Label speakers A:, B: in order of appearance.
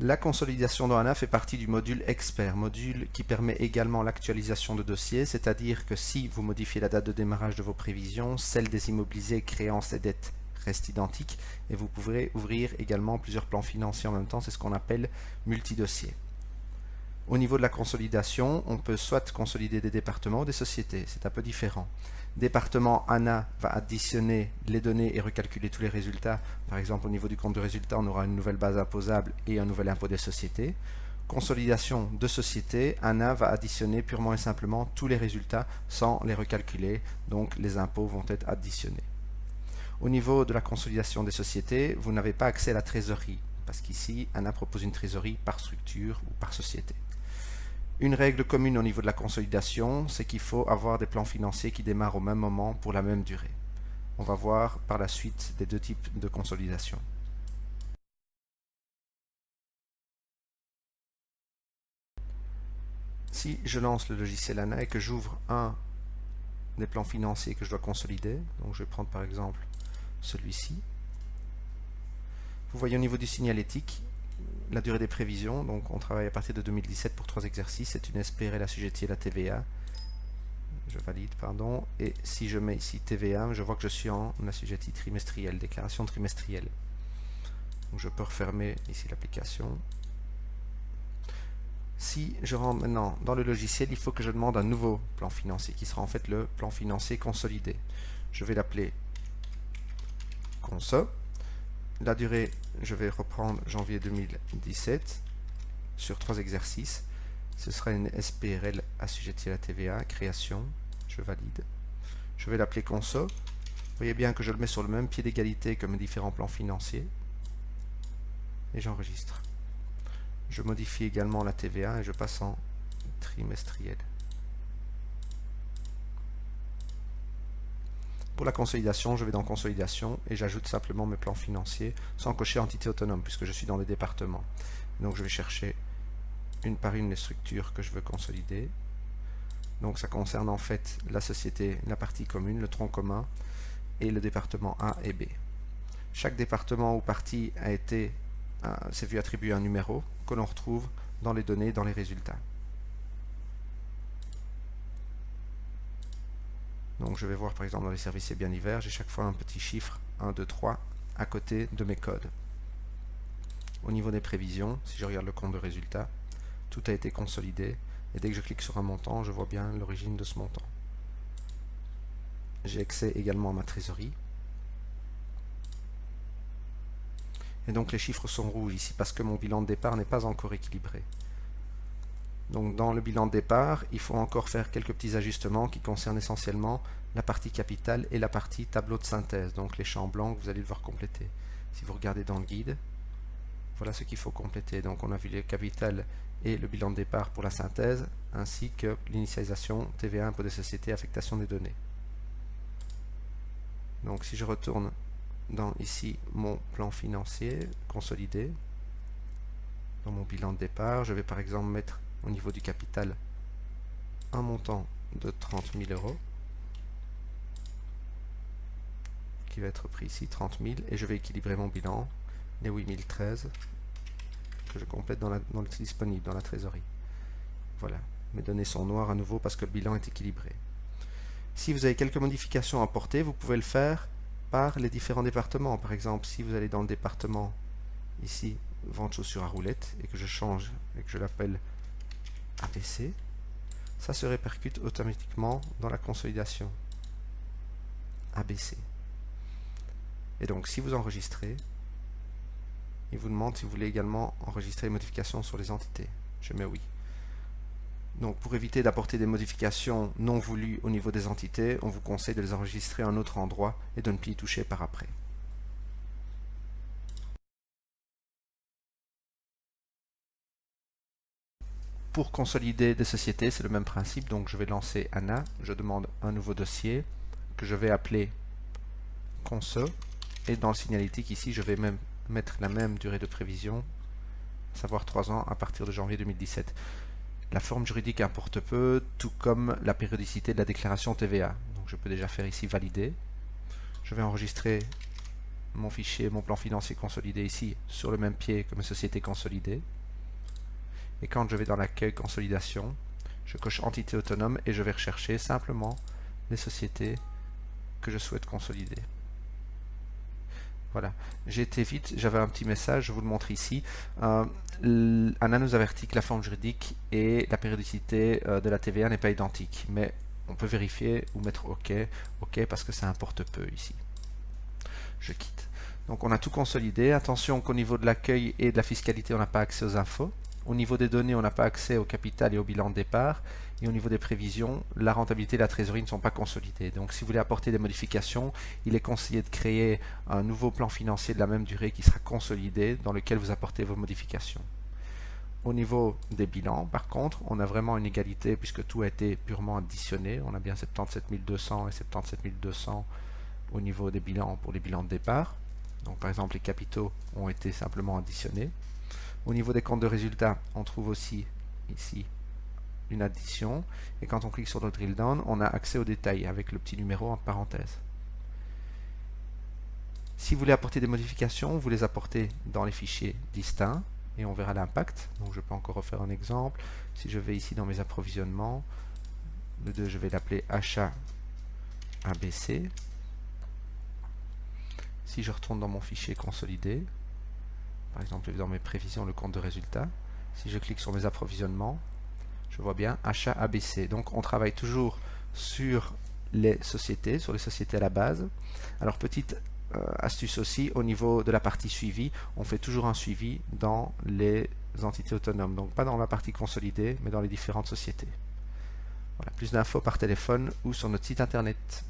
A: La consolidation dans ANA fait partie du module expert, module qui permet également l'actualisation de dossiers, c'est-à-dire que si vous modifiez la date de démarrage de vos prévisions, celle des immobilisés, créances et dettes reste identique et vous pourrez ouvrir également plusieurs plans financiers en même temps, c'est ce qu'on appelle multidossier. Au niveau de la consolidation, on peut soit consolider des départements ou des sociétés, c'est un peu différent. Département ANA va additionner les données et recalculer tous les résultats. Par exemple, au niveau du compte de résultat, on aura une nouvelle base imposable et un nouvel impôt des sociétés. Consolidation de société, ANA va additionner purement et simplement tous les résultats sans les recalculer, donc les impôts vont être additionnés. Au niveau de la consolidation des sociétés, vous n'avez pas accès à la trésorerie, parce qu'ici, ANA propose une trésorerie par structure ou par société. Une règle commune au niveau de la consolidation, c'est qu'il faut avoir des plans financiers qui démarrent au même moment pour la même durée. On va voir par la suite les deux types de consolidation. Si je lance le logiciel ANA et que j'ouvre un des plans financiers que je dois consolider, donc je vais prendre par exemple celui-ci, vous voyez au niveau du signalétique, la durée des prévisions, donc on travaille à partir de 2017 pour 3 exercices, c'est une SPRL assujettie à la TVA. Je valide, pardon, et si je mets ici TVA, je vois que je suis en assujetti trimestriel, déclaration trimestrielle. Donc je peux refermer ici l'application. Si je rentre maintenant dans le logiciel, il faut que je demande un nouveau plan financier, qui sera en fait le plan financier consolidé. Je vais l'appeler Conso. La durée, je vais reprendre janvier 2017 sur 3 exercices. Ce sera une SPRL assujettie à la TVA, création, je valide. Je vais l'appeler Conso. Vous voyez bien que je le mets sur le même pied d'égalité que mes différents plans financiers. Et j'enregistre. Je modifie également la TVA et je passe en trimestriel. Pour la consolidation, je vais dans Consolidation et j'ajoute simplement mes plans financiers sans cocher entité autonome puisque je suis dans les départements. Donc je vais chercher une par une les structures que je veux consolider. Donc ça concerne en fait la société, la partie commune, le tronc commun et le département A et B. Chaque département ou partie s'est vu attribuer un numéro que l'on retrouve dans les données, dans les résultats. Donc je vais voir par exemple dans les services et biens divers, j'ai chaque fois un petit chiffre 1, 2, 3 à côté de mes codes. Au niveau des prévisions, si je regarde le compte de résultats, tout a été consolidé et dès que je clique sur un montant, je vois bien l'origine de ce montant. J'ai accès également à ma trésorerie. Et donc les chiffres sont rouges ici parce que mon bilan de départ n'est pas encore équilibré. Donc dans le bilan de départ, il faut encore faire quelques petits ajustements qui concernent essentiellement la partie capitale et la partie tableau de synthèse, donc les champs blancs que vous allez devoir compléter. Si vous regardez dans le guide, voilà ce qu'il faut compléter. Donc on a vu le capital et le bilan de départ pour la synthèse, ainsi que l'initialisation, TVA, impôt des sociétés, affectation des données. Donc si je retourne dans ici mon plan financier consolidé, dans mon bilan de départ, je vais par exemple mettre au niveau du capital un montant de 30 000 € qui va être pris ici, 30 000, et je vais équilibrer mon bilan, les 8013 que je complète dans le disponible, dans la trésorerie. Voilà, mes données sont noires à nouveau parce que le bilan est équilibré. Si vous avez quelques modifications à apporter, vous pouvez le faire par les différents départements. Par exemple, si vous allez dans le département ici, vente chaussures à roulettes, et que je change et que je l'appelle ABC, ça se répercute automatiquement dans la consolidation ABC. Et donc si vous enregistrez, il vous demande si vous voulez également enregistrer les modifications sur les entités. Je mets oui. Donc pour éviter d'apporter des modifications non voulues au niveau des entités, on vous conseille de les enregistrer à un autre endroit et de ne plus y toucher par après. Pour consolider des sociétés, c'est le même principe, donc je vais lancer ANA, je demande un nouveau dossier que je vais appeler Conso, et dans le signalétique ici, je vais même mettre la même durée de prévision, à savoir 3 ans à partir de janvier 2017. La forme juridique importe peu, tout comme la périodicité de la déclaration TVA. Donc je peux déjà faire ici valider. Je vais enregistrer mon fichier, mon plan financier consolidé ici, sur le même pied que mes sociétés consolidées. Et quand je vais dans l'accueil consolidation, je coche entité autonome et je vais rechercher simplement les sociétés que je souhaite consolider. Voilà, j'ai été vite, j'avais un petit message, je vous le montre ici. Anna nous avertit que la forme juridique et la périodicité de la TVA n'est pas identique, mais on peut vérifier ou mettre OK, OK parce que ça importe peu ici. Je quitte. Donc on a tout consolidé. Attention qu'au niveau de l'accueil et de la fiscalité, on n'a pas accès aux infos. Au niveau des données, on n'a pas accès au capital et au bilan de départ. Et au niveau des prévisions, la rentabilité et la trésorerie ne sont pas consolidées. Donc si vous voulez apporter des modifications, il est conseillé de créer un nouveau plan financier de la même durée qui sera consolidé, dans lequel vous apportez vos modifications. Au niveau des bilans, par contre, on a vraiment une égalité puisque tout a été purement additionné. On a bien 77 200 et 77 200 au niveau des bilans pour les bilans de départ. Donc par exemple, les capitaux ont été simplement additionnés. Au niveau des comptes de résultats, on trouve aussi ici une addition. Et quand on clique sur le drill down, on a accès aux détails avec le petit numéro en parenthèse. Si vous voulez apporter des modifications, vous les apportez dans les fichiers distincts et on verra l'impact. Donc je peux encore refaire un exemple. Si je vais ici dans mes approvisionnements, le 2, je vais l'appeler achat ABC. Si je retourne dans mon fichier consolidé, par exemple dans mes prévisions, le compte de résultat, si je clique sur mes approvisionnements, je vois bien achat ABC. Donc on travaille toujours sur les sociétés à la base. Alors petite astuce aussi, au niveau de la partie suivi, on fait toujours un suivi dans les entités autonomes. Donc pas dans la partie consolidée, mais dans les différentes sociétés. Voilà, plus d'infos par téléphone ou sur notre site internet.